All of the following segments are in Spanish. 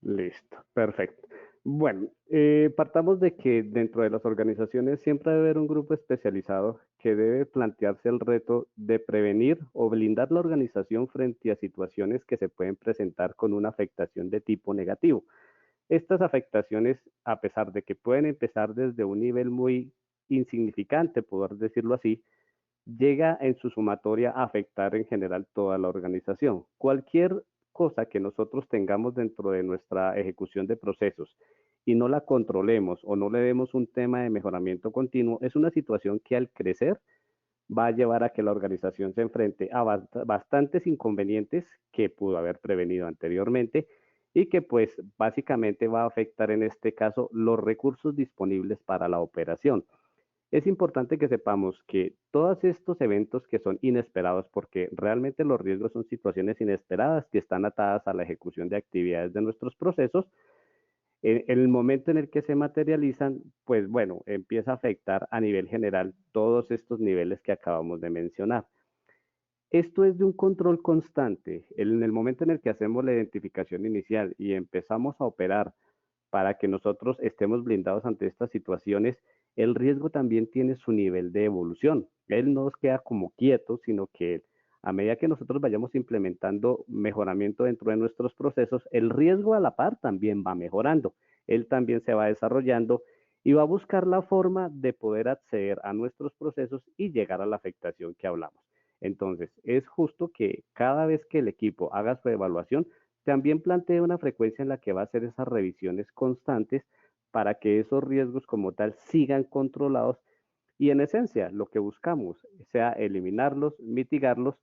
Listo, perfecto. Bueno, partamos de que dentro de las organizaciones siempre debe haber un grupo especializado que debe plantearse el reto de prevenir o blindar la organización frente a situaciones que se pueden presentar con una afectación de tipo negativo. Estas afectaciones, a pesar de que pueden empezar desde un nivel muy insignificante, poder decirlo así, llega en su sumatoria a afectar en general toda la organización. Cualquier cosa que nosotros tengamos dentro de nuestra ejecución de procesos y no la controlemos o no le demos un tema de mejoramiento continuo, es una situación que al crecer va a llevar a que la organización se enfrente a bastantes inconvenientes que pudo haber prevenido anteriormente y que pues básicamente va a afectar en este caso los recursos disponibles para la operación. Es importante que sepamos que todos estos eventos que son inesperados, porque realmente los riesgos son situaciones inesperadas que están atadas a la ejecución de actividades de nuestros procesos, en el momento en el que se materializan, pues bueno, empieza a afectar a nivel general todos estos niveles que acabamos de mencionar. Esto es de un control constante. En el momento en el que hacemos la identificación inicial y empezamos a operar para que nosotros estemos blindados ante estas situaciones, el riesgo también tiene su nivel de evolución. Él no nos queda como quieto, sino que a medida que nosotros vayamos implementando mejoramiento dentro de nuestros procesos, el riesgo a la par también va mejorando. Él también se va desarrollando y va a buscar la forma de poder acceder a nuestros procesos y llegar a la afectación que hablamos. Entonces, es justo que cada vez que el equipo haga su evaluación, también plantea una frecuencia en la que va a hacer esas revisiones constantes para que esos riesgos como tal sigan controlados y en esencia lo que buscamos sea eliminarlos, mitigarlos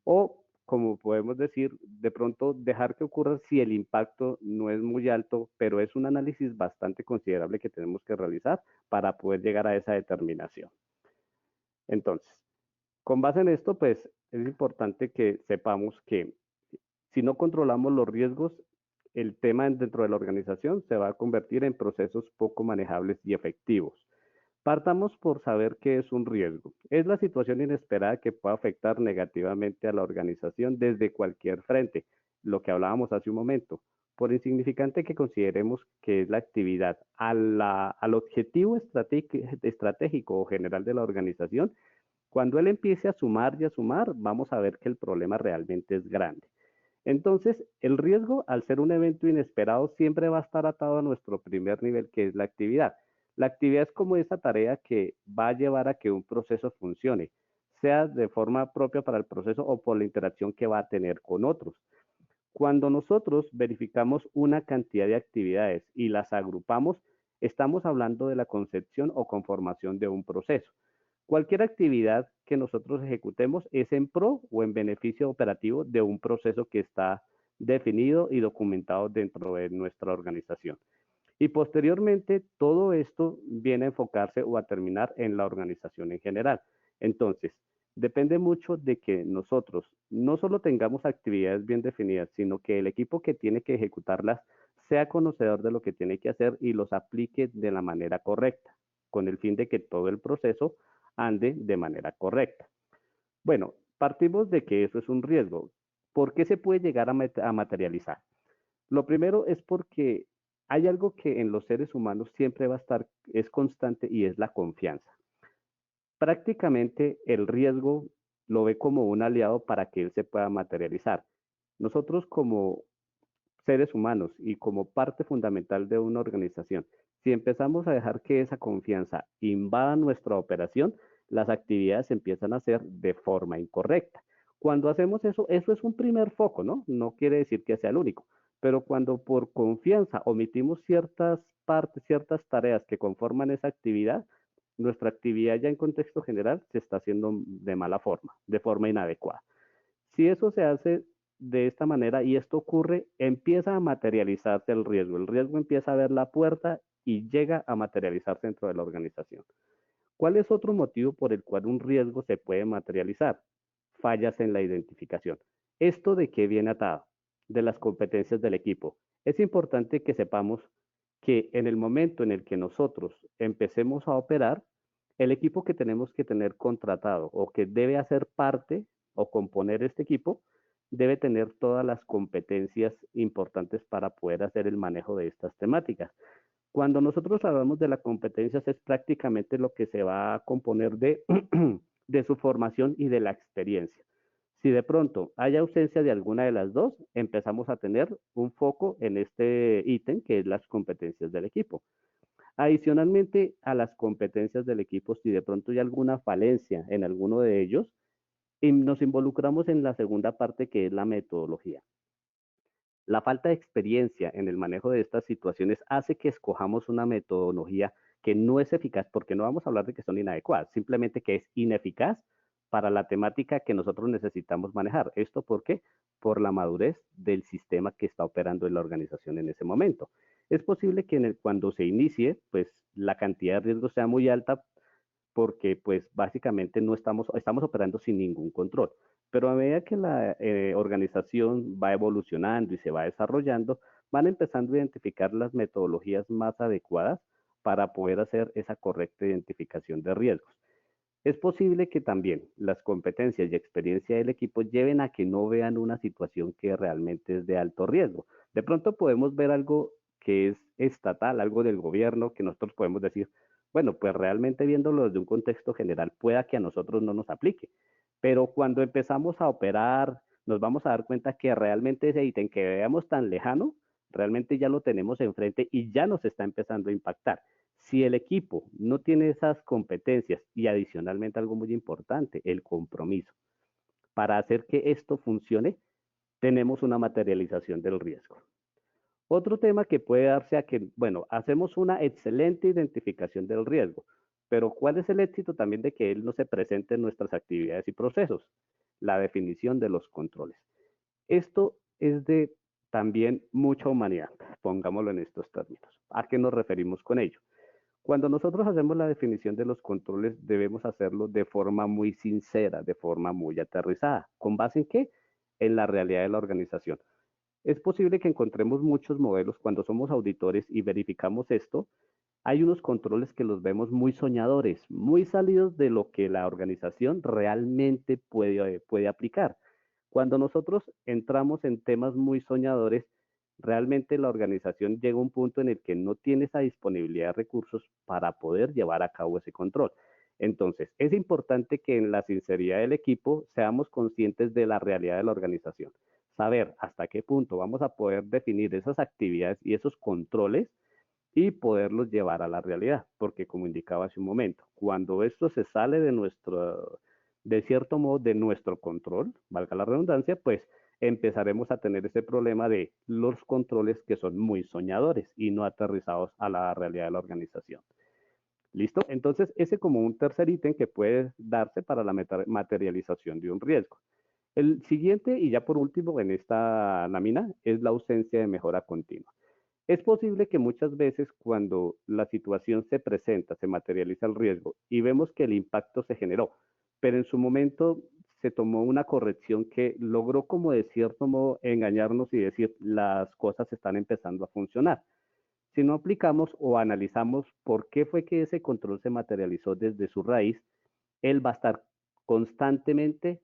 o, como podemos decir, de pronto dejar que ocurra si el impacto no es muy alto, pero es un análisis bastante considerable que tenemos que realizar para poder llegar a esa determinación. Entonces, con base en esto, pues es importante que sepamos que si no controlamos los riesgos, el tema dentro de la organización se va a convertir en procesos poco manejables y efectivos. Partamos por saber qué es un riesgo. Es la situación inesperada que puede afectar negativamente a la organización desde cualquier frente, lo que hablábamos hace un momento. Por insignificante que consideremos que es la actividad al objetivo estratégico o general de la organización, cuando él empiece a sumar y a sumar, vamos a ver que el problema realmente es grande. Entonces, el riesgo, al ser un evento inesperado, siempre va a estar atado a nuestro primer nivel, que es la actividad. La actividad es como esa tarea que va a llevar a que un proceso funcione, sea de forma propia para el proceso o por la interacción que va a tener con otros. Cuando nosotros verificamos una cantidad de actividades y las agrupamos, estamos hablando de la concepción o conformación de un proceso. Cualquier actividad que nosotros ejecutemos es en pro o en beneficio operativo de un proceso que está definido y documentado dentro de nuestra organización. Y posteriormente, todo esto viene a enfocarse o a terminar en la organización en general. Entonces, depende mucho de que nosotros no solo tengamos actividades bien definidas, sino que el equipo que tiene que ejecutarlas sea conocedor de lo que tiene que hacer y los aplique de la manera correcta, con el fin de que todo el proceso ande de manera correcta. Bueno, partimos de que eso es un riesgo. ¿Por qué se puede llegar a materializar? Lo primero es porque hay algo que en los seres humanos siempre va a estar, es constante y es la confianza. Prácticamente el riesgo lo ve como un aliado para que él se pueda materializar. Nosotros como seres humanos y como parte fundamental de una organización, si empezamos a dejar que esa confianza invada nuestra operación, las actividades empiezan a ser de forma incorrecta. Cuando hacemos eso, eso es un primer foco, ¿no? No quiere decir que sea el único, pero cuando por confianza omitimos ciertas partes, ciertas tareas que conforman esa actividad, nuestra actividad ya en contexto general se está haciendo de mala forma, de forma inadecuada. Si eso se hace de esta manera y esto ocurre, empieza a materializarse el riesgo. El riesgo empieza a ver la puerta y llega a materializarse dentro de la organización. ¿Cuál es otro motivo por el cual un riesgo se puede materializar? Fallas en la identificación. ¿Esto de qué viene atado? De las competencias del equipo. Es importante que sepamos que en el momento en el que nosotros empecemos a operar, el equipo que tenemos que tener contratado o que debe hacer parte o componer este equipo debe tener todas las competencias importantes para poder hacer el manejo de estas temáticas. Cuando nosotros hablamos de las competencias es prácticamente lo que se va a componer de, de su formación y de la experiencia. Si de pronto hay ausencia de alguna de las dos, empezamos a tener un foco en este ítem que es las competencias del equipo. Adicionalmente a las competencias del equipo, si de pronto hay alguna falencia en alguno de ellos, y nos involucramos en la segunda parte que es la metodología. La falta de experiencia en el manejo de estas situaciones hace que escojamos una metodología que no es eficaz, porque no vamos a hablar de que son inadecuadas, simplemente que es ineficaz para la temática que nosotros necesitamos manejar. ¿Esto por qué? Por la madurez del sistema que está operando en la organización en ese momento. Es posible que cuando se inicie, pues la cantidad de riesgos sea muy alta porque pues básicamente no estamos operando sin ningún control. Pero a medida que la organización va evolucionando y se va desarrollando, van empezando a identificar las metodologías más adecuadas para poder hacer esa correcta identificación de riesgos. Es posible que también las competencias y experiencia del equipo lleven a que no vean una situación que realmente es de alto riesgo. De pronto podemos ver algo que es estatal, algo del gobierno, que nosotros podemos decir, bueno, pues realmente viéndolo desde un contexto general, pueda que a nosotros no nos aplique. Pero cuando empezamos a operar, nos vamos a dar cuenta que realmente ese ítem que veamos tan lejano, realmente ya lo tenemos enfrente y ya nos está empezando a impactar. Si el equipo no tiene esas competencias y adicionalmente algo muy importante, el compromiso, para hacer que esto funcione, tenemos una materialización del riesgo. Otro tema que puede darse a que, bueno, hacemos una excelente identificación del riesgo, pero ¿cuál es el éxito también de que él no se presente en nuestras actividades y procesos? La definición de los controles. Esto es de también mucha humanidad, pongámoslo en estos términos. ¿A qué nos referimos con ello? Cuando nosotros hacemos la definición de los controles, debemos hacerlo de forma muy sincera, de forma muy aterrizada. ¿Con base en qué? En la realidad de la organización. Es posible que encontremos muchos modelos cuando somos auditores y verificamos esto. Hay unos controles que los vemos muy soñadores, muy salidos de lo que la organización realmente puede aplicar. Cuando nosotros entramos en temas muy soñadores, realmente la organización llega a un punto en el que no tiene esa disponibilidad de recursos para poder llevar a cabo ese control. Entonces, es importante que en la sinceridad del equipo seamos conscientes de la realidad de la organización, saber hasta qué punto vamos a poder definir esas actividades y esos controles y poderlos llevar a la realidad, porque como indicaba hace un momento, cuando esto se sale de cierto modo, de nuestro control, valga la redundancia, pues empezaremos a tener ese problema de los controles que son muy soñadores y no aterrizados a la realidad de la organización. ¿Listo? Entonces, ese como un tercer ítem que puede darse para la materialización de un riesgo. El siguiente, y ya por último en esta lámina, es la ausencia de mejora continua. Es posible que muchas veces cuando la situación se presenta, se materializa el riesgo y vemos que el impacto se generó, pero en su momento se tomó una corrección que logró como de cierto modo engañarnos y decir las cosas están empezando a funcionar. Si no aplicamos o analizamos por qué fue que ese control se materializó desde su raíz, él va a estar constantemente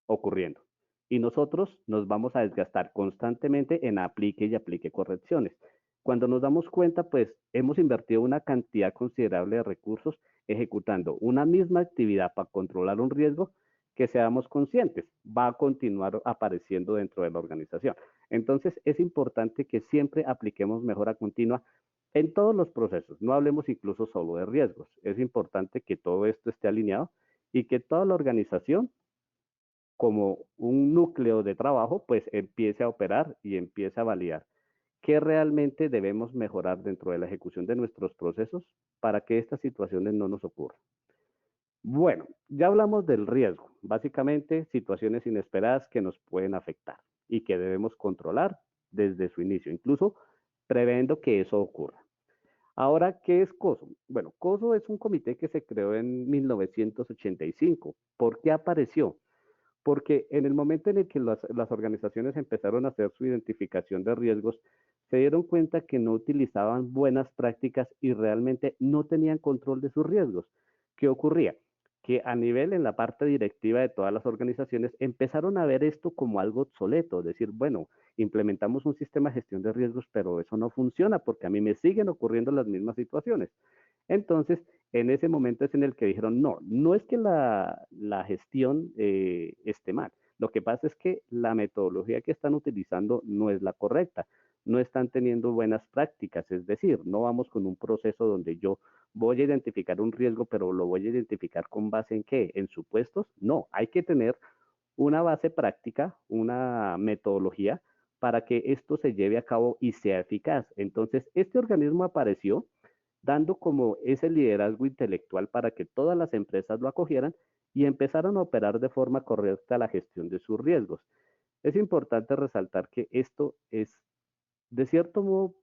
ocurriendo. Y nosotros nos vamos a desgastar constantemente en aplique y aplique correcciones. Cuando nos damos cuenta, pues hemos invertido una cantidad considerable de recursos ejecutando una misma actividad para controlar un riesgo que seamos conscientes, va a continuar apareciendo dentro de la organización. Entonces, es importante que siempre apliquemos mejora continua en todos los procesos. No hablemos incluso solo de riesgos. Es importante que todo esto esté alineado y que toda la organización, como un núcleo de trabajo, pues empiece a operar y empiece a validar qué realmente debemos mejorar dentro de la ejecución de nuestros procesos para que estas situaciones no nos ocurran. Bueno, ya hablamos del riesgo, básicamente situaciones inesperadas que nos pueden afectar y que debemos controlar desde su inicio, incluso previendo que eso ocurra. Ahora, ¿qué es COSO? Bueno, COSO es un comité que se creó en 1985. ¿Por qué apareció? Porque en el momento en el que las organizaciones empezaron a hacer su identificación de riesgos, se dieron cuenta que no utilizaban buenas prácticas y realmente no tenían control de sus riesgos. ¿Qué ocurría? que a nivel en la parte directiva de todas las organizaciones empezaron a ver esto como algo obsoleto, decir, bueno, implementamos un sistema de gestión de riesgos, pero eso no funciona porque a mí me siguen ocurriendo las mismas situaciones. Entonces, en ese momento es en el que dijeron, no, no es que la gestión esté mal, lo que pasa es que la metodología que están utilizando no es la correcta, no están teniendo buenas prácticas, es decir, no vamos con un proceso donde yo voy a identificar un riesgo, pero lo voy a identificar con base en qué, en supuestos, no, hay que tener una base práctica, una metodología para que esto se lleve a cabo y sea eficaz. Entonces, este organismo apareció dando como ese liderazgo intelectual para que todas las empresas lo acogieran y empezaran a operar de forma correcta la gestión de sus riesgos. Es importante resaltar que esto es, de cierto modo,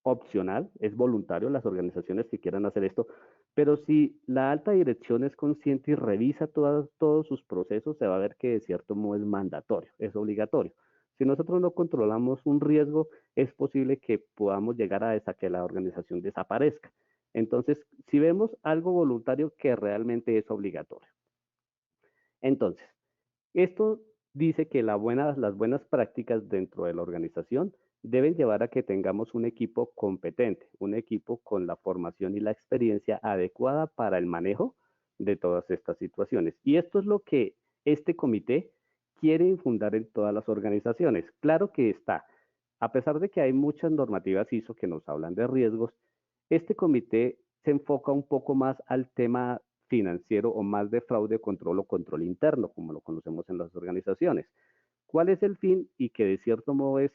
opcional, es voluntario las organizaciones que quieran hacer esto, pero si la alta dirección es consciente y revisa todos sus procesos, se va a ver que de cierto modo es mandatorio, es obligatorio. Si nosotros no controlamos un riesgo, es posible que podamos llegar a que la organización desaparezca. Entonces, si vemos algo voluntario que realmente es obligatorio. Entonces, esto dice que las buenas prácticas dentro de la organización deben llevar a que tengamos un equipo competente, un equipo con la formación y la experiencia adecuada para el manejo de todas estas situaciones. Y esto es lo que este comité quiere infundar en todas las organizaciones. Claro que está, a pesar de que hay muchas normativas ISO que nos hablan de riesgos, este comité se enfoca un poco más al tema financiero o más de fraude, control o control interno, como lo conocemos en las organizaciones. ¿Cuál es el fin? Y que de cierto modo es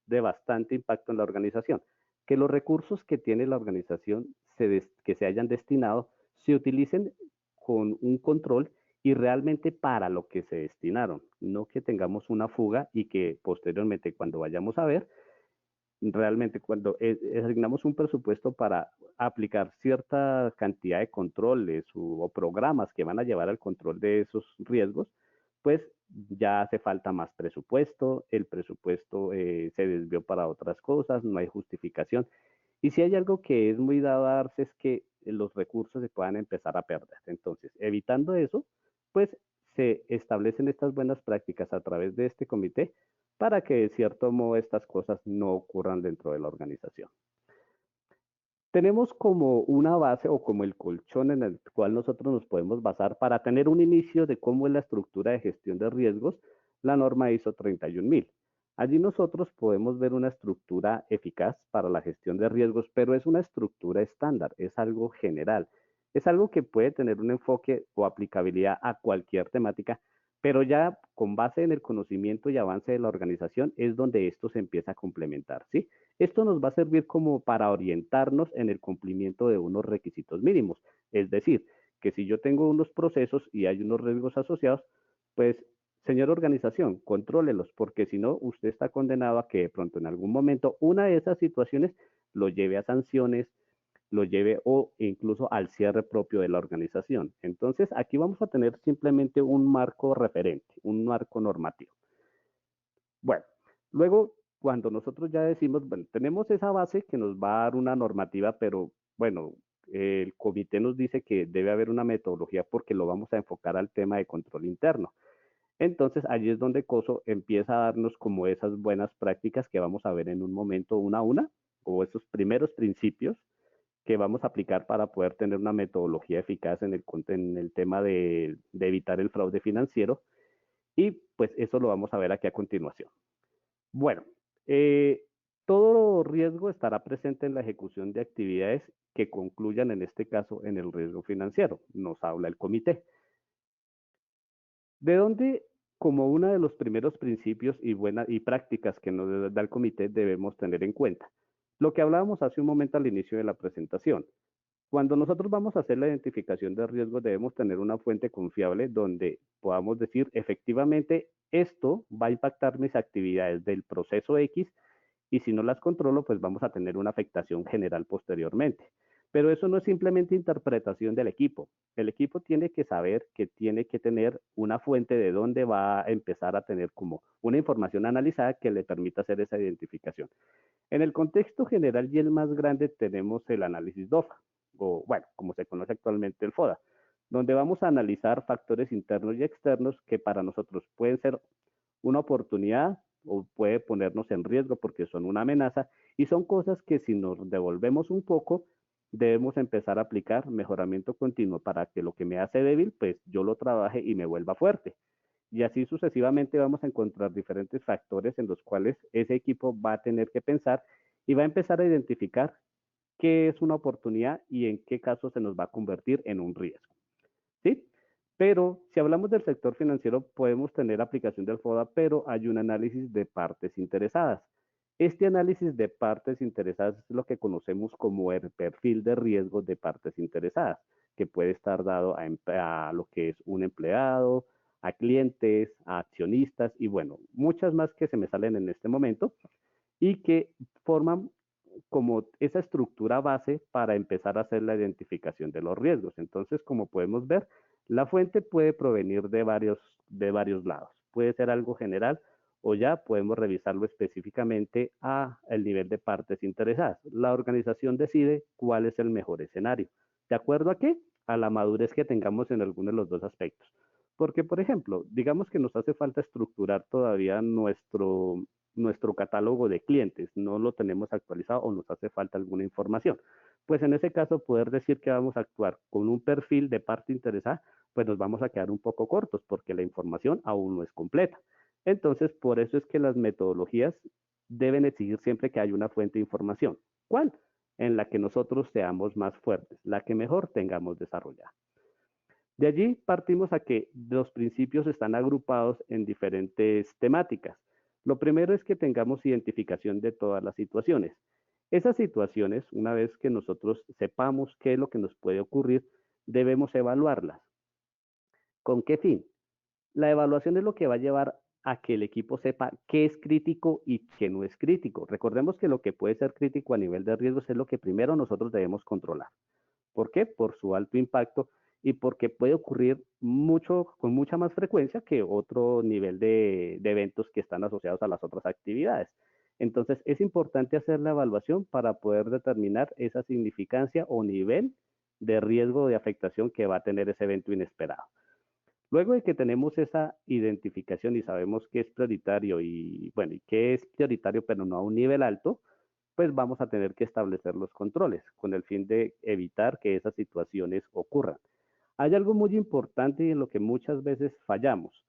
de bastante impacto en la organización. Que los recursos que tiene la organización que se hayan destinado se utilicen con un control y realmente para lo que se destinaron, no que tengamos una fuga y que posteriormente cuando vayamos a ver, realmente cuando asignamos un presupuesto para aplicar cierta cantidad de controles o programas que van a llevar al control de esos riesgos, pues ya hace falta más presupuesto, el presupuesto se desvió para otras cosas, no hay justificación. Y si hay algo que es muy dado a darse es que los recursos se puedan empezar a perder. Entonces, evitando eso, pues se establecen estas buenas prácticas a través de este comité para que de cierto modo estas cosas no ocurran dentro de la organización. Tenemos como una base o como el colchón en el cual nosotros nos podemos basar para tener un inicio de cómo es la estructura de gestión de riesgos, la norma ISO 31000. Allí nosotros podemos ver una estructura eficaz para la gestión de riesgos, pero es una estructura estándar, es algo general, es algo que puede tener un enfoque o aplicabilidad a cualquier temática, pero ya con base en el conocimiento y avance de la organización es donde esto se empieza a complementar, ¿sí? Esto nos va a servir como para orientarnos en el cumplimiento de unos requisitos mínimos. Es decir, que si yo tengo unos procesos y hay unos riesgos asociados, pues, señor organización, contrólelos, porque si no, usted está condenado a que de pronto en algún momento una de esas situaciones lo lleve a sanciones, lo lleve o incluso al cierre propio de la organización. Entonces, aquí vamos a tener simplemente un marco referente, un marco normativo. Bueno, luego cuando nosotros ya decimos, bueno, tenemos esa base que nos va a dar una normativa, pero bueno, el comité nos dice que debe haber una metodología porque lo vamos a enfocar al tema de control interno. Entonces, allí es donde COSO empieza a darnos como esas buenas prácticas que vamos a ver en un momento una a una, o esos primeros principios que vamos a aplicar para poder tener una metodología eficaz en el tema de evitar el fraude financiero. Y pues eso lo vamos a ver aquí a continuación. Bueno, eh, todo riesgo estará presente en la ejecución de actividades que concluyan, en este caso, en el riesgo financiero. Nos habla el comité. ¿De dónde, como uno de los primeros principios y prácticas que nos da el comité, debemos tener en cuenta? Lo que hablábamos hace un momento al inicio de la presentación. Cuando nosotros vamos a hacer la identificación de riesgos, debemos tener una fuente confiable donde podamos decir, efectivamente, esto va a impactar mis actividades del proceso X y si no las controlo, pues vamos a tener una afectación general posteriormente. Pero eso no es simplemente interpretación del equipo. El equipo tiene que saber que tiene que tener una fuente de dónde va a empezar a tener como una información analizada que le permita hacer esa identificación. En el contexto general y el más grande tenemos el análisis DOFA, o bueno, como se conoce actualmente el FODA. donde vamos a analizar factores internos y externos que para nosotros pueden ser una oportunidad o puede ponernos en riesgo porque son una amenaza y son cosas que si nos devolvemos un poco, debemos empezar a aplicar mejoramiento continuo para que lo que me hace débil, pues yo lo trabaje y me vuelva fuerte. Y así sucesivamente vamos a encontrar diferentes factores en los cuales ese equipo va a tener que pensar y va a empezar a identificar qué es una oportunidad y en qué caso se nos va a convertir en un riesgo. ¿Sí? Pero si hablamos del sector financiero, podemos tener aplicación del FODA, pero hay un análisis de partes interesadas. Este análisis de partes interesadas es lo que conocemos como el perfil de riesgo de partes interesadas, que puede estar dado a lo que es un empleado, a clientes, a accionistas y bueno, muchas más que se me salen en este momento y que forman como esa estructura base para empezar a hacer la identificación de los riesgos. Entonces, como podemos ver, la fuente puede provenir de varios lados. Puede ser algo general o ya podemos revisarlo específicamente a el nivel de partes interesadas. La organización decide cuál es el mejor escenario. ¿De acuerdo a qué? A la madurez que tengamos en alguno de los dos aspectos. Porque, por ejemplo, digamos que nos hace falta estructurar todavía nuestro catálogo de clientes, no lo tenemos actualizado o nos hace falta alguna información. Pues en ese caso, poder decir que vamos a actuar con un perfil de parte interesada, pues nos vamos a quedar un poco cortos porque la información aún no es completa. Entonces, por eso es que las metodologías deben exigir siempre que haya una fuente de información. ¿Cuál? En la que nosotros seamos más fuertes, la que mejor tengamos desarrollada. De allí partimos a que los principios están agrupados en diferentes temáticas. Lo primero es que tengamos identificación de todas las situaciones. Esas situaciones, una vez que nosotros sepamos qué es lo que nos puede ocurrir, debemos evaluarlas. ¿Con qué fin? La evaluación es lo que va a llevar a que el equipo sepa qué es crítico y qué no es crítico. Recordemos que lo que puede ser crítico a nivel de riesgos es lo que primero nosotros debemos controlar. ¿Por qué? Por su alto impacto y porque puede ocurrir con mucha más frecuencia que otro nivel de eventos que están asociados a las otras actividades. Entonces, es importante hacer la evaluación para poder determinar esa significancia o nivel de riesgo de afectación que va a tener ese evento inesperado. Luego de que tenemos esa identificación y sabemos qué es prioritario y bueno, y qué es prioritario pero no a un nivel alto, pues vamos a tener que establecer los controles con el fin de evitar que esas situaciones ocurran. Hay algo muy importante y en lo que muchas veces fallamos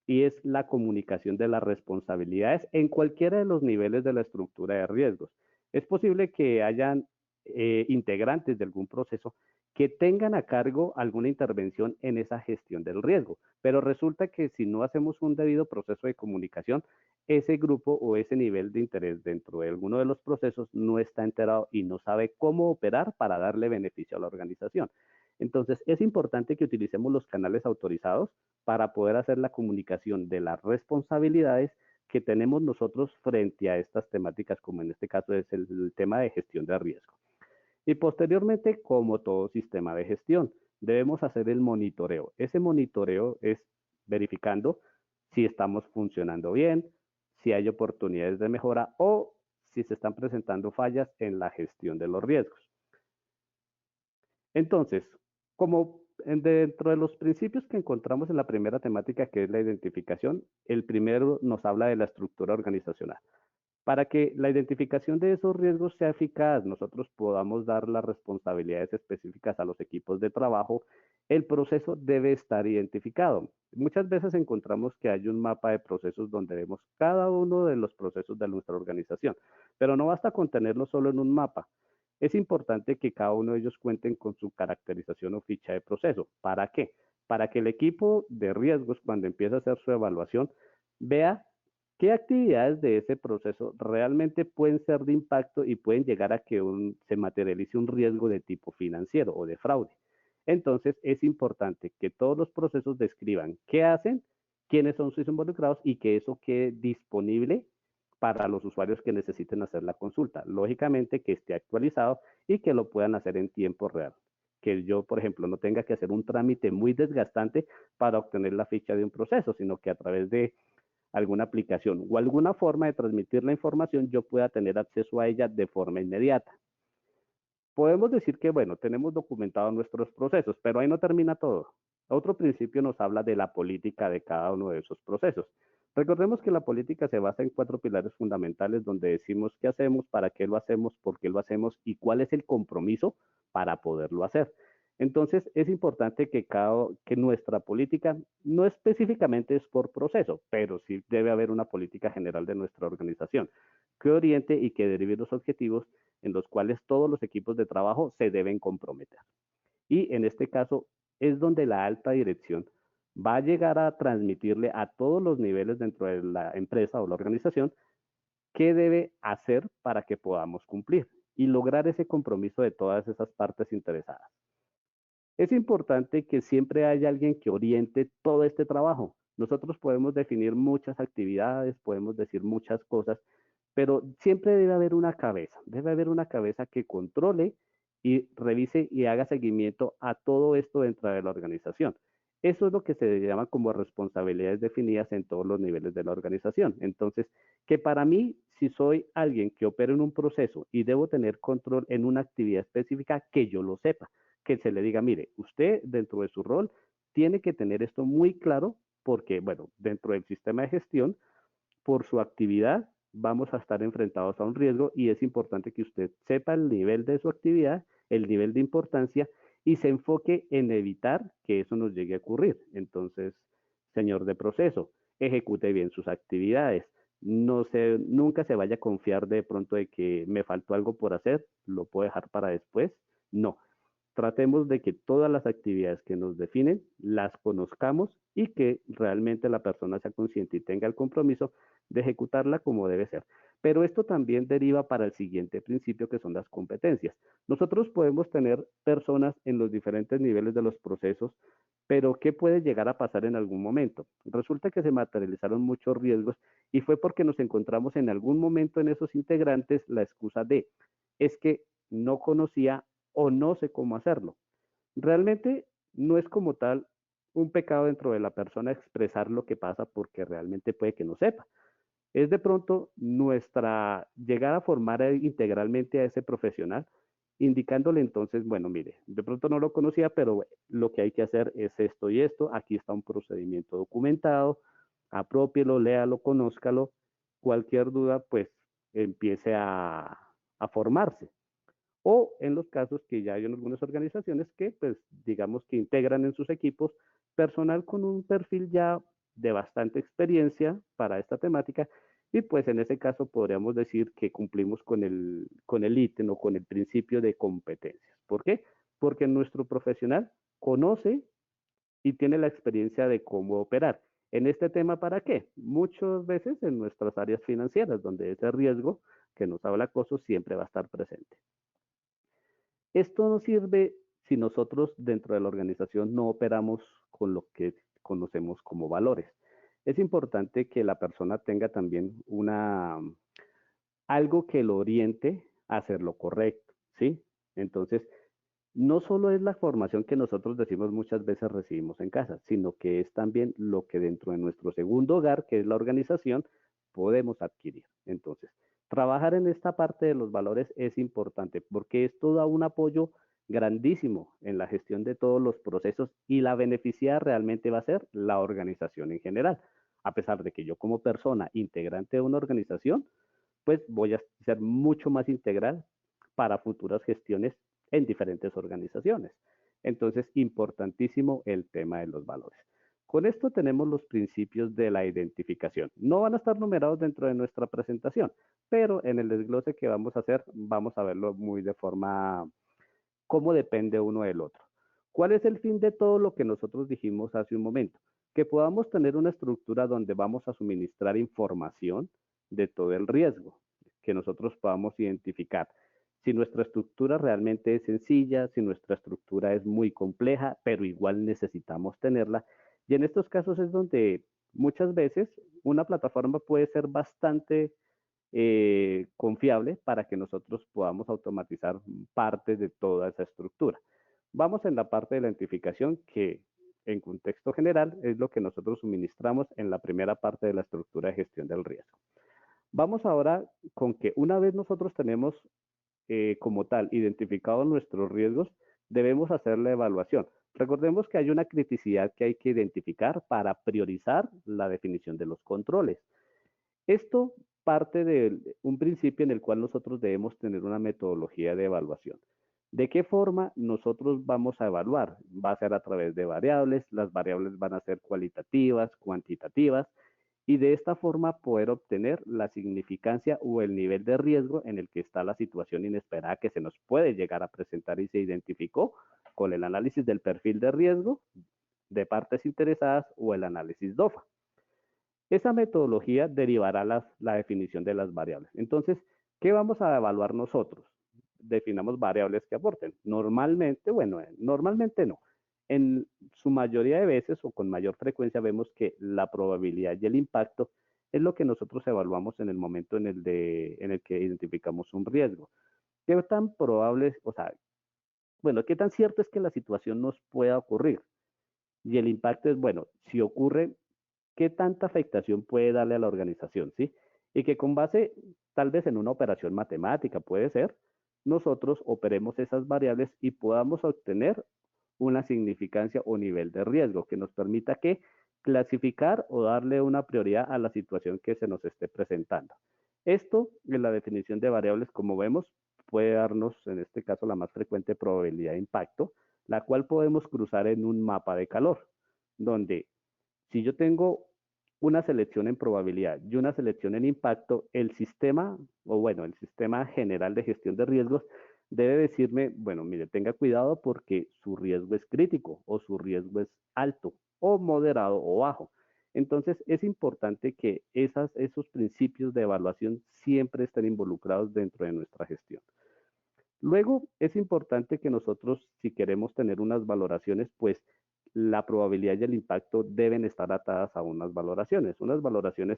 y es la comunicación de las responsabilidades en cualquiera de los niveles de la estructura de riesgos. Es posible que hayan integrantes de algún proceso que tengan a cargo alguna intervención en esa gestión del riesgo, pero resulta que si no hacemos un debido proceso de comunicación, ese grupo o ese nivel de interés dentro de alguno de los procesos no está enterado y no sabe cómo operar para darle beneficio a la organización. Entonces, es importante que utilicemos los canales autorizados para poder hacer la comunicación de las responsabilidades que tenemos nosotros frente a estas temáticas, como en este caso es el tema de gestión de riesgo. Y posteriormente, como todo sistema de gestión, debemos hacer el monitoreo. Ese monitoreo es verificando si estamos funcionando bien, si hay oportunidades de mejora o si se están presentando fallas en la gestión de los riesgos. Entonces, como dentro de los principios que encontramos en la primera temática, que es la identificación, el primero nos habla de la estructura organizacional. Para que la identificación de esos riesgos sea eficaz, nosotros podamos dar las responsabilidades específicas a los equipos de trabajo, el proceso debe estar identificado. Muchas veces encontramos que hay un mapa de procesos donde vemos cada uno de los procesos de nuestra organización, pero no basta con tenerlo solo en un mapa. Es importante que cada uno de ellos cuenten con su caracterización o ficha de proceso. ¿Para qué? Para que el equipo de riesgos, cuando empiece a hacer su evaluación, vea qué actividades de ese proceso realmente pueden ser de impacto y pueden llegar a que se materialice un riesgo de tipo financiero o de fraude. Entonces, es importante que todos los procesos describan qué hacen, quiénes son sus involucrados y que eso quede disponible para los usuarios que necesiten hacer la consulta. Lógicamente que esté actualizado y que lo puedan hacer en tiempo real. Que yo, por ejemplo, no tenga que hacer un trámite muy desgastante para obtener la ficha de un proceso, sino que a través de alguna aplicación o alguna forma de transmitir la información yo pueda tener acceso a ella de forma inmediata. Podemos decir que, bueno, tenemos documentados nuestros procesos, pero ahí no termina todo. Otro principio nos habla de la política de cada uno de esos procesos. Recordemos que la política se basa en 4 pilares fundamentales donde decimos qué hacemos, para qué lo hacemos, por qué lo hacemos y cuál es el compromiso para poderlo hacer. Entonces, es importante que nuestra política no específicamente es por proceso, pero sí debe haber una política general de nuestra organización que oriente y que derive los objetivos en los cuales todos los equipos de trabajo se deben comprometer. Y en este caso es donde la alta dirección va a llegar a transmitirle a todos los niveles dentro de la empresa o la organización qué debe hacer para que podamos cumplir y lograr ese compromiso de todas esas partes interesadas. Es importante que siempre haya alguien que oriente todo este trabajo. Nosotros podemos definir muchas actividades, podemos decir muchas cosas, pero siempre debe haber una cabeza que controle y revise y haga seguimiento a todo esto dentro de la organización. Eso es lo que se llama como responsabilidades definidas en todos los niveles de la organización. Entonces, que para mí, si soy alguien que opera en un proceso y debo tener control en una actividad específica, que yo lo sepa, que se le diga, mire, usted dentro de su rol tiene que tener esto muy claro porque, bueno, dentro del sistema de gestión, por su actividad, vamos a estar enfrentados a un riesgo y es importante que usted sepa el nivel de su actividad, el nivel de importancia y se enfoque en evitar que eso nos llegue a ocurrir. Entonces, señor de proceso, ejecute bien sus actividades. Nunca se vaya a confiar de pronto de que me faltó algo por hacer, lo puedo dejar para después. No, tratemos de que todas las actividades que nos definen las conozcamos y que realmente la persona sea consciente y tenga el compromiso de ejecutarla como debe ser. Pero esto también deriva para el siguiente principio que son las competencias. Nosotros podemos tener personas en los diferentes niveles de los procesos, pero ¿qué puede llegar a pasar en algún momento? Resulta que se materializaron muchos riesgos y fue porque nos encontramos en algún momento en esos integrantes la excusa de, es que no conocía o no sé cómo hacerlo. Realmente no es como tal un pecado dentro de la persona expresar lo que pasa porque realmente puede que no sepa. Es de pronto nuestra llegar a formar integralmente a ese profesional, indicándole entonces, bueno, mire, de pronto no lo conocía, pero lo que hay que hacer es esto y esto, aquí está un procedimiento documentado, apropielo, léalo, conózcalo, cualquier duda, pues empiece a formarse. O en los casos que ya hay en algunas organizaciones que, pues, digamos que integran en sus equipos personal con un perfil ya de bastante experiencia para esta temática y pues en ese caso podríamos decir que cumplimos con el ítem o con el principio de competencias. ¿Por qué? Porque nuestro profesional conoce y tiene la experiencia de cómo operar. En este tema, ¿para qué? Muchas veces en nuestras áreas financieras, donde ese riesgo que nos habla acoso siempre va a estar presente. Esto no sirve si nosotros dentro de la organización no operamos con lo que conocemos como valores. Es importante que la persona tenga también algo que lo oriente a hacer lo correcto, ¿sí? Entonces, no solo es la formación que nosotros decimos muchas veces recibimos en casa, sino que es también lo que dentro de nuestro segundo hogar, que es la organización, podemos adquirir. Entonces, trabajar en esta parte de los valores es importante porque esto da un apoyo grandísimo en la gestión de todos los procesos y la beneficiada realmente va a ser la organización en general. A pesar de que yo como persona integrante de una organización, pues voy a ser mucho más integral para futuras gestiones en diferentes organizaciones. Entonces, importantísimo el tema de los valores. Con esto tenemos los principios de la identificación. No van a estar numerados dentro de nuestra presentación, pero en el desglose que vamos a hacer, vamos a verlo muy de forma cómo depende uno del otro. ¿Cuál es el fin de todo lo que nosotros dijimos hace un momento? Que podamos tener una estructura donde vamos a suministrar información de todo el riesgo, que nosotros podamos identificar si nuestra estructura realmente es sencilla, si nuestra estructura es muy compleja, pero igual necesitamos tenerla. Y en estos casos es donde muchas veces una plataforma puede ser bastante confiable para que nosotros podamos automatizar parte de toda esa estructura. Vamos en la parte de la identificación que en contexto general es lo que nosotros suministramos en la primera parte de la estructura de gestión del riesgo. Vamos ahora con que una vez nosotros tenemos como tal identificado nuestros riesgos, debemos hacer la evaluación. Recordemos que hay una criticidad que hay que identificar para priorizar la definición de los controles. Esto parte de un principio en el cual nosotros debemos tener una metodología de evaluación. ¿De qué forma nosotros vamos a evaluar? Va a ser a través de variables, las variables van a ser cualitativas, cuantitativas, y de esta forma poder obtener la significancia o el nivel de riesgo en el que está la situación inesperada que se nos puede llegar a presentar y se identificó con el análisis del perfil de riesgo de partes interesadas o el análisis DOFA. Esa metodología derivará la definición de las variables. Entonces, ¿qué vamos a evaluar nosotros? Definamos variables que aporten. Normalmente, bueno, normalmente no. En su mayoría de veces o con mayor frecuencia vemos que la probabilidad y el impacto es lo que nosotros evaluamos en el momento en el que identificamos un riesgo. ¿Qué tan probable, o sea, bueno, qué tan cierto es que la situación nos pueda ocurrir? Y el impacto es, bueno, si ocurre, qué tanta afectación puede darle a la organización, ¿sí? Y que con base tal vez en una operación matemática puede ser, nosotros operemos esas variables y podamos obtener una significancia o nivel de riesgo que nos permita que clasificar o darle una prioridad a la situación que se nos esté presentando. Esto en la definición de variables, como vemos, puede darnos en este caso la más frecuente probabilidad de impacto, la cual podemos cruzar en un mapa de calor, donde si yo tengo una selección en probabilidad y una selección en impacto, el sistema, o bueno, el sistema general de gestión de riesgos debe decirme, bueno, mire, tenga cuidado porque su riesgo es crítico o su riesgo es alto o moderado o bajo. Entonces, es importante que esos principios de evaluación siempre estén involucrados dentro de nuestra gestión. Luego, es importante que nosotros, si queremos tener unas valoraciones, pues la probabilidad y el impacto deben estar atadas a unas valoraciones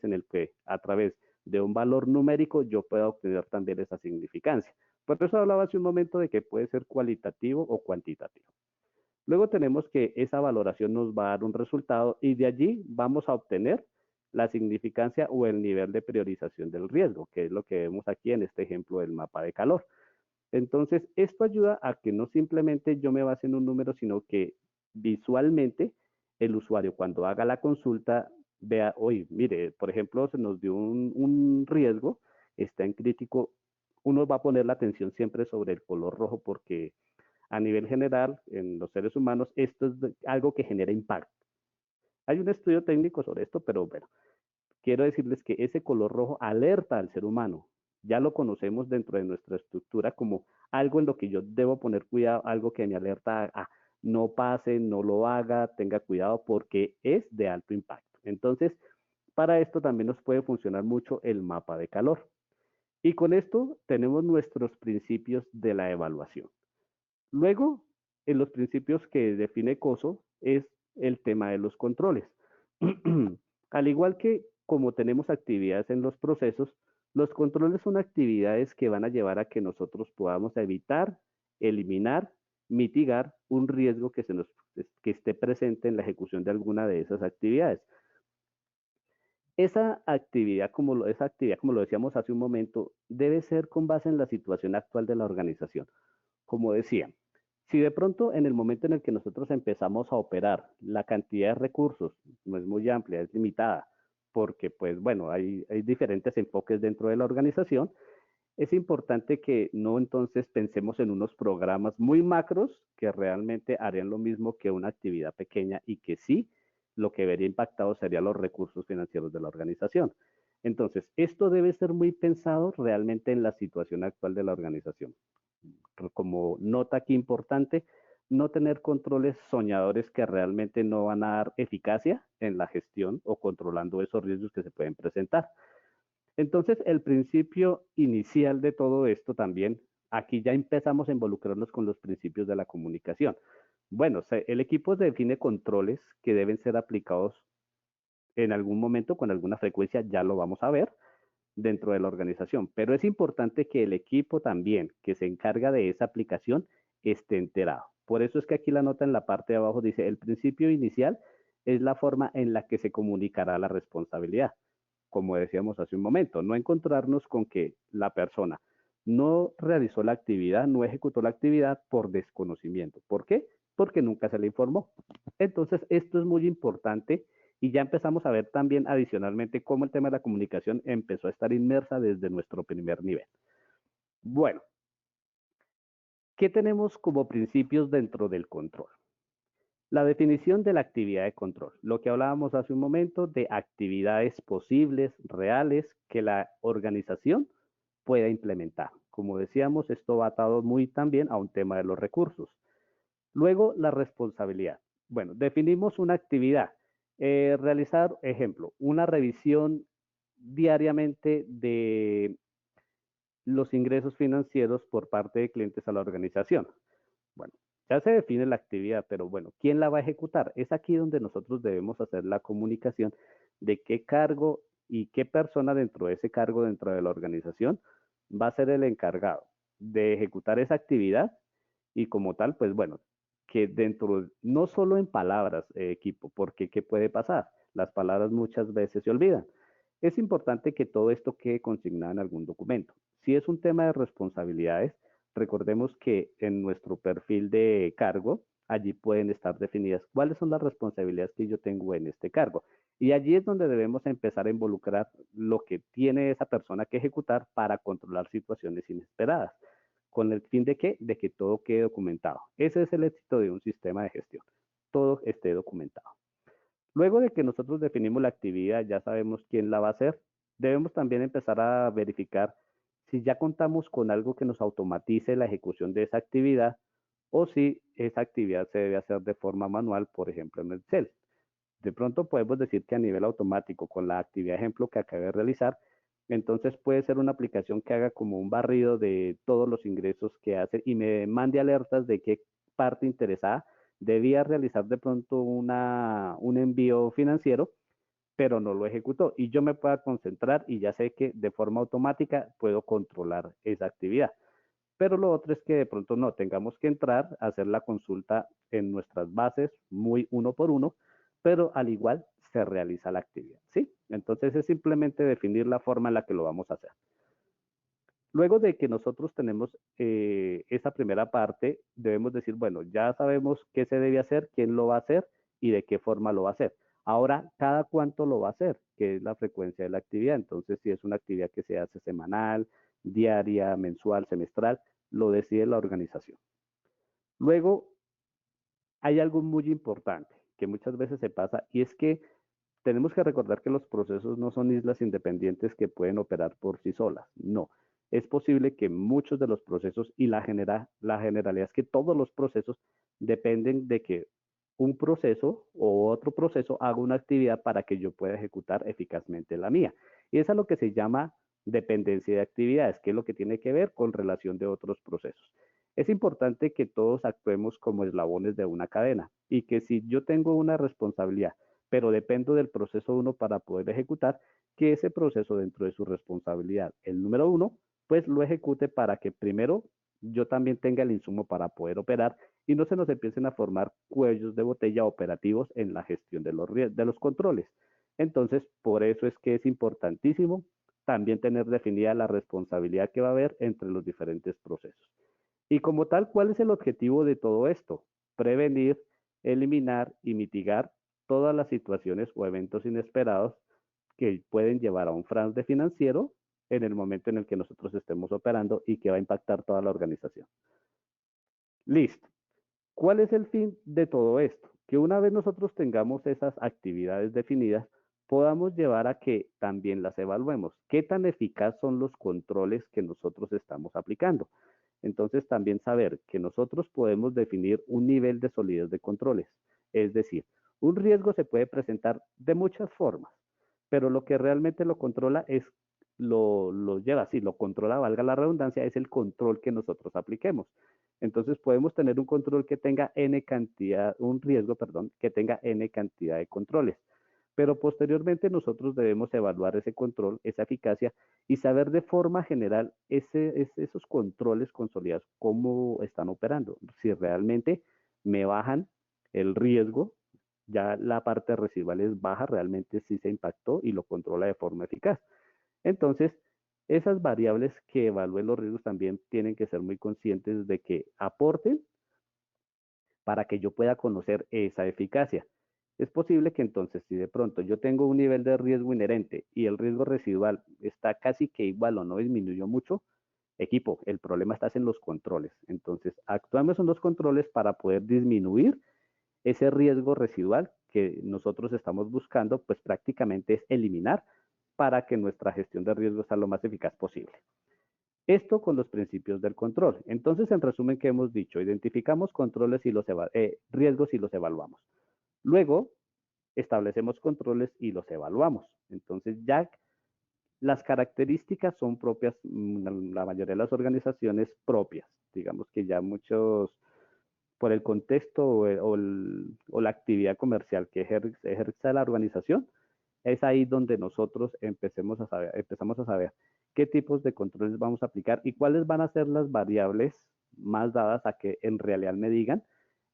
en el que a través de un valor numérico yo pueda obtener también esa significancia. Por eso hablaba hace un momento de que puede ser cualitativo o cuantitativo. Luego tenemos que esa valoración nos va a dar un resultado y de allí vamos a obtener la significancia o el nivel de priorización del riesgo, que es lo que vemos aquí en este ejemplo del mapa de calor. Entonces, esto ayuda a que no simplemente yo me base en un número, sino que visualmente el usuario cuando haga la consulta vea, oye, mire, por ejemplo, se nos dio un riesgo, está en crítico, uno va a poner la atención siempre sobre el color rojo porque a nivel general en los seres humanos esto es algo que genera impacto. Hay un estudio técnico sobre esto, pero bueno, quiero decirles que ese color rojo alerta al ser humano. Ya lo conocemos dentro de nuestra estructura como algo en lo que yo debo poner cuidado, algo que me alerta a no pase, no lo haga, tenga cuidado porque es de alto impacto. Entonces, para esto también nos puede funcionar mucho el mapa de calor. Y con esto tenemos nuestros principios de la evaluación. Luego, en los principios que define COSO es el tema de los controles. Al igual que como tenemos actividades en los procesos, los controles son actividades que van a llevar a que nosotros podamos evitar, eliminar, mitigar un riesgo que esté presente en la ejecución de alguna de esas actividades. Esa actividad, como lo decíamos hace un momento, debe ser con base en la situación actual de la organización. Como decía, si de pronto en el momento en el que nosotros empezamos a operar, la cantidad de recursos no es muy amplia, es limitada, porque pues bueno, hay diferentes enfoques dentro de la organización, es importante que no entonces pensemos en unos programas muy macros que realmente harían lo mismo que una actividad pequeña y que sí, lo que vería impactado serían los recursos financieros de la organización. Entonces, esto debe ser muy pensado realmente en la situación actual de la organización. Como nota aquí importante, no tener controles soñadores que realmente no van a dar eficacia en la gestión o controlando esos riesgos que se pueden presentar. Entonces, el principio inicial de todo esto también, aquí ya empezamos a involucrarnos con los principios de la comunicación. Bueno, el equipo define controles que deben ser aplicados en algún momento con alguna frecuencia, ya lo vamos a ver, dentro de la organización. Pero es importante que el equipo también que se encarga de esa aplicación esté enterado. Por eso es que aquí la nota en la parte de abajo dice, el principio inicial es la forma en la que se comunicará la responsabilidad. Como decíamos hace un momento, no encontrarnos con que la persona no realizó la actividad, no ejecutó la actividad por desconocimiento. ¿Por qué? Porque nunca se le informó. Entonces, esto es muy importante y ya empezamos a ver también adicionalmente cómo el tema de la comunicación empezó a estar inmersa desde nuestro primer nivel. Bueno, ¿qué tenemos como principios dentro del control? La definición de la actividad de control, lo que hablábamos hace un momento de actividades posibles, reales, que la organización pueda implementar. Como decíamos, esto va atado muy también a un tema de los recursos. Luego, la responsabilidad. Bueno, definimos una actividad. Realizar, ejemplo, una revisión diariamente de los ingresos financieros por parte de clientes a la organización. Bueno, ya se define la actividad, pero bueno, ¿quién la va a ejecutar? Es aquí donde nosotros debemos hacer la comunicación de qué cargo y qué persona dentro de ese cargo, dentro de la organización, va a ser el encargado de ejecutar esa actividad y como tal, pues bueno, que dentro, no solo en palabras, equipo, porque ¿qué puede pasar? Las palabras muchas veces se olvidan. Es importante que todo esto quede consignado en algún documento. Si es un tema de responsabilidades, recordemos que en nuestro perfil de cargo, allí pueden estar definidas cuáles son las responsabilidades que yo tengo en este cargo. Y allí es donde debemos empezar a involucrar lo que tiene esa persona que ejecutar para controlar situaciones inesperadas. ¿Con el fin de qué? De que todo quede documentado. Ese es el éxito de un sistema de gestión. Todo esté documentado. Luego de que nosotros definimos la actividad, ya sabemos quién la va a hacer, debemos también empezar a verificar si ya contamos con algo que nos automatice la ejecución de esa actividad o si esa actividad se debe hacer de forma manual, por ejemplo, en Excel. De pronto podemos decir que a nivel automático, con la actividad ejemplo que acabé de realizar, entonces puede ser una aplicación que haga como un barrido de todos los ingresos que hace y me mande alertas de qué parte interesada debía realizar de pronto un envío financiero, pero no lo ejecutó y yo me pueda concentrar y ya sé que de forma automática puedo controlar esa actividad. Pero lo otro es que de pronto no tengamos que entrar a hacer la consulta en nuestras bases muy uno por uno, pero al igual se realiza la actividad, ¿sí? Entonces es simplemente definir la forma en la que lo vamos a hacer. Luego de que nosotros tenemos esa primera parte, debemos decir, bueno, ya sabemos qué se debe hacer, quién lo va a hacer y de qué forma lo va a hacer. Ahora, cada cuánto lo va a hacer, que es la frecuencia de la actividad. Entonces, si es una actividad que se hace semanal, diaria, mensual, semestral, lo decide la organización. Luego, hay algo muy importante que muchas veces se pasa y es que tenemos que recordar que los procesos no son islas independientes que pueden operar por sí solas. No, es posible que muchos de los procesos y la generalidad es que todos los procesos dependen de que un proceso o otro proceso haga una actividad para que yo pueda ejecutar eficazmente la mía. Y eso es lo que se llama dependencia de actividades, que es lo que tiene que ver con relación de otros procesos. Es importante que todos actuemos como eslabones de una cadena y que si yo tengo una responsabilidad, pero dependo del proceso uno para poder ejecutar, que ese proceso dentro de su responsabilidad, el número uno, pues lo ejecute para que primero yo también tenga el insumo para poder operar y no se nos empiecen a formar cuellos de botella operativos en la gestión de los controles. Entonces, por eso es que es importantísimo también tener definida la responsabilidad que va a haber entre los diferentes procesos. Y como tal, ¿cuál es el objetivo de todo esto? Prevenir, eliminar y mitigar todas las situaciones o eventos inesperados que pueden llevar a un fraude financiero en el momento en el que nosotros estemos operando y que va a impactar toda la organización. Listo. ¿Cuál es el fin de todo esto? Que una vez nosotros tengamos esas actividades definidas, podamos llevar a que también las evaluemos. ¿Qué tan eficaz son los controles que nosotros estamos aplicando? Entonces, también saber que nosotros podemos definir un nivel de solidez de controles. Es decir, un riesgo se puede presentar de muchas formas, pero lo que realmente lo controla es, lo lleva así, lo controla, valga la redundancia, es el control que nosotros apliquemos. Entonces podemos tener un control que tenga n cantidad, un riesgo, perdón, que tenga n cantidad de controles. Pero posteriormente nosotros debemos evaluar ese control, esa eficacia y saber de forma general esos controles consolidados, cómo están operando. Si realmente me bajan el riesgo, ya la parte residual es baja, realmente sí se impactó y lo controla de forma eficaz. Entonces, Esas variables que evalúen los riesgos también tienen que ser muy conscientes de que aporten para que yo pueda conocer esa eficacia. Es posible que entonces, si de pronto yo tengo un nivel de riesgo inherente y el riesgo residual está casi que igual o no disminuyó mucho, equipo, el problema está en los controles. Entonces, actuamos en los controles para poder disminuir ese riesgo residual que nosotros estamos buscando, pues prácticamente es eliminar para que nuestra gestión de riesgos sea lo más eficaz posible. Esto con los principios del control. Entonces, en resumen, ¿qué hemos dicho? Identificamos controles y los riesgos y los evaluamos. Luego, establecemos controles y los evaluamos. Entonces, ya las características son propias, la mayoría de las organizaciones propias. Digamos que ya muchos, por el contexto o la actividad comercial que ejerce la organización, es ahí donde nosotros empezamos a saber qué tipos de controles vamos a aplicar y cuáles van a ser las variables más dadas a que en realidad me digan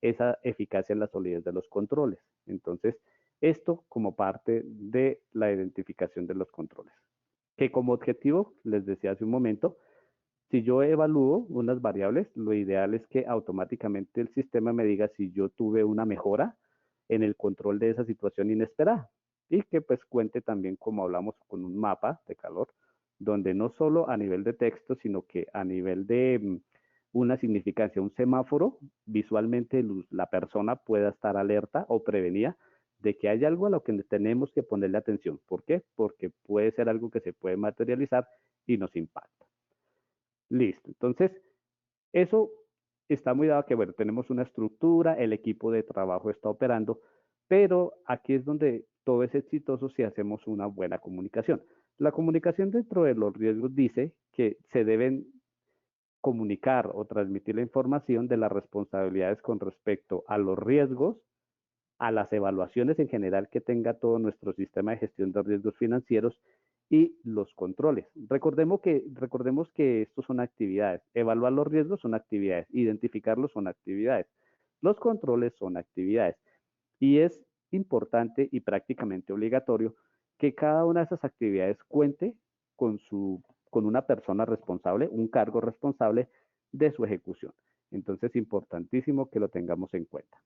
esa eficacia en la solidez de los controles. Entonces, esto como parte de la identificación de los controles. Que como objetivo, les decía hace un momento, si yo evalúo unas variables, lo ideal es que automáticamente el sistema me diga si yo tuve una mejora en el control de esa situación inesperada y que pues cuente también, como hablamos, con un mapa de calor, donde no solo a nivel de texto, sino que a nivel de una significancia, un semáforo, visualmente la persona pueda estar alerta o prevenida de que hay algo a lo que tenemos que ponerle atención. ¿Por qué? Porque puede ser algo que se puede materializar y nos impacta. Listo. Entonces, eso está muy dado que, bueno, tenemos una estructura, el equipo de trabajo está operando, pero aquí es donde todo es exitoso si hacemos una buena comunicación. La comunicación dentro de los riesgos dice que se deben comunicar o transmitir la información de las responsabilidades con respecto a los riesgos, a las evaluaciones en general que tenga todo nuestro sistema de gestión de riesgos financieros y los controles. Recordemos que estos son actividades. Evaluar los riesgos son actividades. Identificarlos son actividades. Los controles son actividades. Y es importante y prácticamente obligatorio que cada una de esas actividades cuente con, con una persona responsable, un cargo responsable de su ejecución. Entonces, es importantísimo que lo tengamos en cuenta.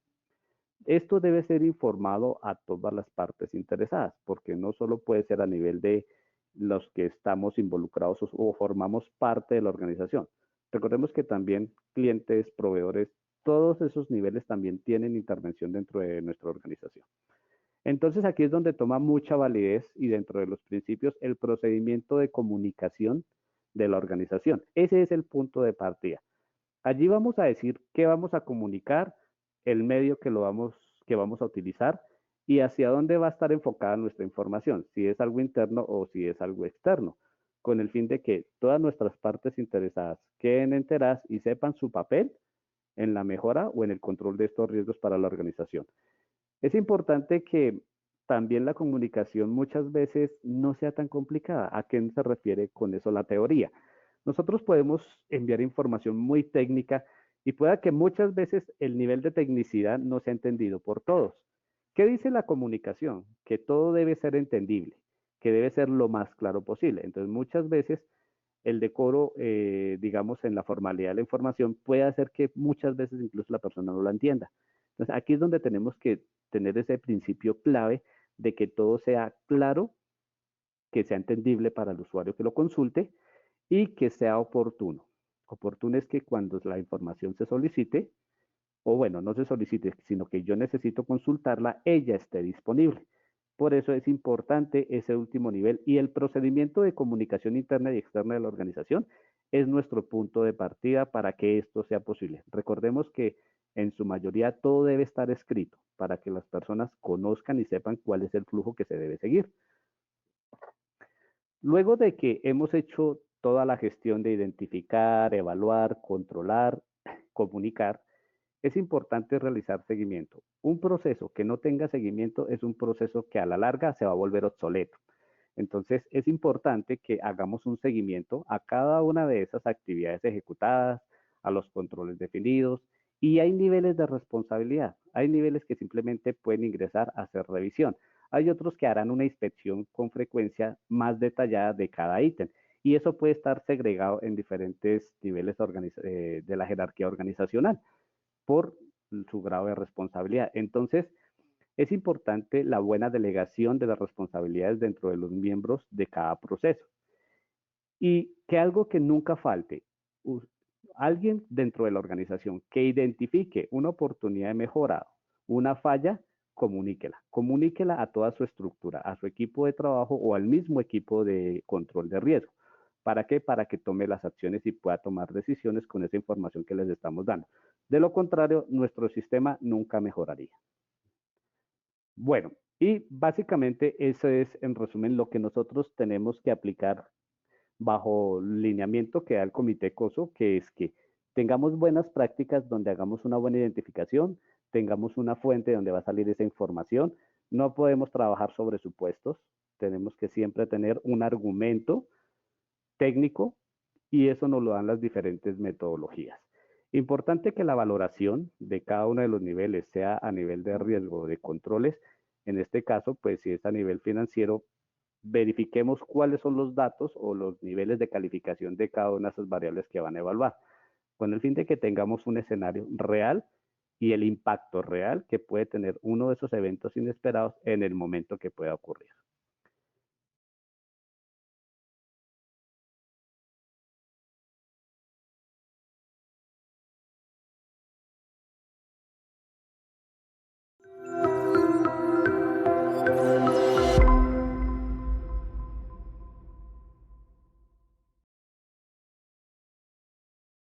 Esto debe ser informado a todas las partes interesadas, porque no solo puede ser a nivel de los que estamos involucrados o formamos parte de la organización. Recordemos que también clientes, proveedores, todos esos niveles también tienen intervención dentro de nuestra organización. Entonces aquí es donde toma mucha validez y dentro de los principios el procedimiento de comunicación de la organización. Ese es el punto de partida. Allí vamos a decir qué vamos a comunicar, el medio que vamos a utilizar y hacia dónde va a estar enfocada nuestra información, si es algo interno o si es algo externo, con el fin de que todas nuestras partes interesadas queden enteradas y sepan su papel en la mejora o en el control de estos riesgos para la organización. Es importante que también la comunicación muchas veces no sea tan complicada. ¿A qué se refiere con eso la teoría? Nosotros podemos enviar información muy técnica y pueda que muchas veces el nivel de tecnicidad no sea entendido por todos. ¿Qué dice la comunicación? Que todo debe ser entendible, que debe ser lo más claro posible. Entonces, muchas veces el decoro, digamos, en la formalidad de la información puede hacer que muchas veces incluso la persona no la entienda. Entonces, aquí es donde tenemos que tener ese principio clave de que todo sea claro, que sea entendible para el usuario que lo consulte y que sea oportuno. Oportuno es que cuando la información se solicite, o bueno, no se solicite, sino que yo necesito consultarla, ella esté disponible. Por eso es importante ese último nivel y el procedimiento de comunicación interna y externa de la organización es nuestro punto de partida para que esto sea posible. Recordemos que en su mayoría todo debe estar escrito para que las personas conozcan y sepan cuál es el flujo que se debe seguir. Luego de que hemos hecho toda la gestión de identificar, evaluar, controlar, comunicar, es importante realizar seguimiento. Un proceso que no tenga seguimiento es un proceso que a la larga se va a volver obsoleto. Entonces, es importante que hagamos un seguimiento a cada una de esas actividades ejecutadas, a los controles definidos, y hay niveles de responsabilidad. Hay niveles que simplemente pueden ingresar a hacer revisión. Hay otros que harán una inspección con frecuencia más detallada de cada ítem. y eso puede estar segregado en diferentes niveles de la jerarquía organizacional por su grado de responsabilidad. Entonces, es importante la buena delegación de las responsabilidades dentro de los miembros de cada proceso. Y que algo que nunca falte, alguien dentro de la organización que identifique una oportunidad de mejora, una falla, comuníquela a toda su estructura, a su equipo de trabajo o al mismo equipo de control de riesgo. ¿Para qué? Para que tome las acciones y pueda tomar decisiones con esa información que les estamos dando. De lo contrario, nuestro sistema nunca mejoraría. Bueno, y básicamente eso es en resumen lo que nosotros tenemos que aplicar bajo lineamiento que da el Comité COSO, que es que tengamos buenas prácticas donde hagamos una buena identificación, tengamos una fuente donde va a salir esa información. No podemos trabajar sobre supuestos, tenemos que siempre tener un argumento técnico y eso nos lo dan las diferentes metodologías. Importante que la valoración de cada uno de los niveles sea a nivel de riesgo de controles. En este caso, pues si es a nivel financiero, verifiquemos cuáles son los datos o los niveles de calificación de cada una de esas variables que van a evaluar, con el fin de que tengamos un escenario real y el impacto real que puede tener uno de esos eventos inesperados en el momento que pueda ocurrir.